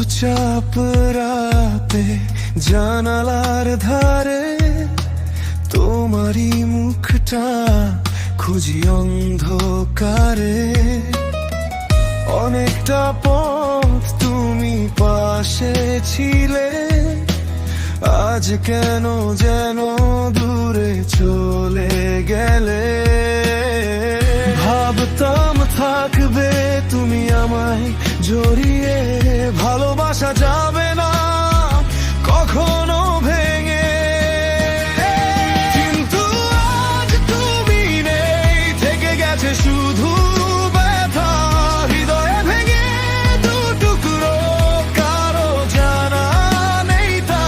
চাপ রাতে জানালার ধারে তোমারই মুখটা খুঁজি অন্ধকারে। অনেকটা পথ তুমি পাশে ছিলে, আজ কেন যেন দূরে চলে গেলে। ভাবতাম থাকবে তুমি আমায় জড়িয়ে, ভালোবাসা যাবে না কখনো ভেঙে। কিন্তু আজ তুমি নেই, থেকে গেছে শুধু ব্যথা হৃদয়ে ভেঙে দু টুকরো, কারো জানা নেই তা।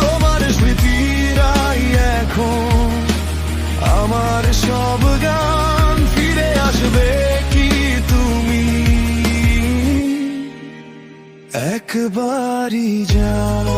তোমার স্মৃতিরাই এখন আমার সব গান, ফিরে আসবে কি তুমি একবারই যাও।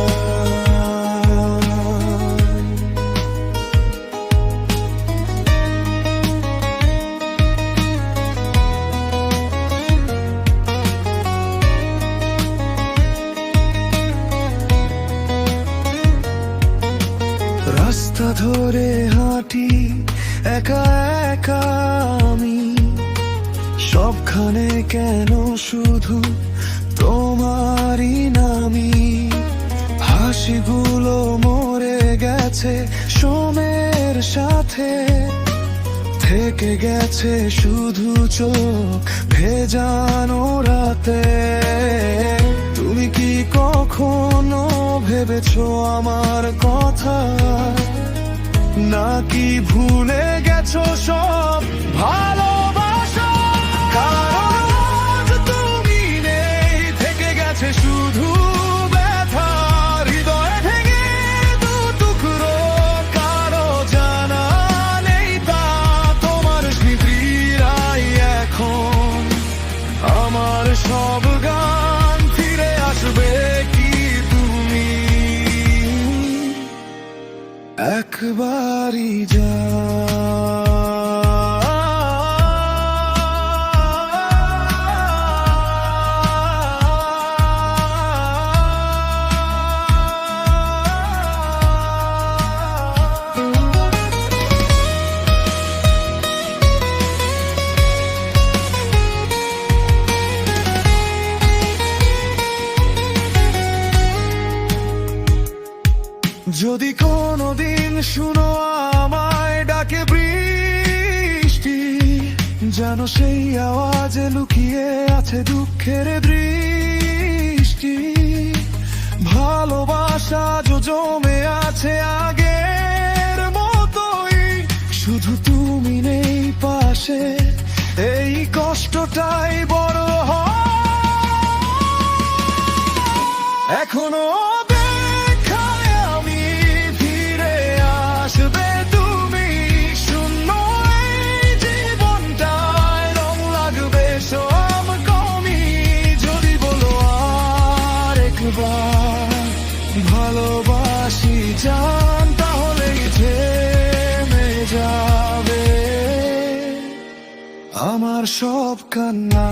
রাস্তা ধরে হাঁটি একা একা আমি, সবখানে কেন শুধু তোমারই নামি। হাসিগুলো মরে গেছে সময়ের সাথে, থেকে গেছে শুধু চোখ ভেজানো রাতে। তুমি কি কখনো ভেবেছো আমার কথা, নাকি ভুলে গেছো সব ভালোবাসা? কারণ আজ তুমি নেই, থেকে গেছে শুধু ব্যথা হৃদয়ে ভেঙে দু টুকরো, কারো জানা নেই তা। তোমার স্মৃতিরাই এখন আমার সব গান, ফিরে আসবে কি তুমি একবারই যাও। যদি কোনোদিন শুনো আমায় ডাকে বৃষ্টি, জানো সেই আওয়াজে লুকিয়ে আছে দুঃখের দৃষ্টি। ভালোবাসা জমে আছে আগের মতোই, শুধু তুমি নেই পাশে, এই কষ্টটাই বড় হয়। এখনো ভালোবাসি জান, তাহলেই থেমে যাবে আমার সব কান্না।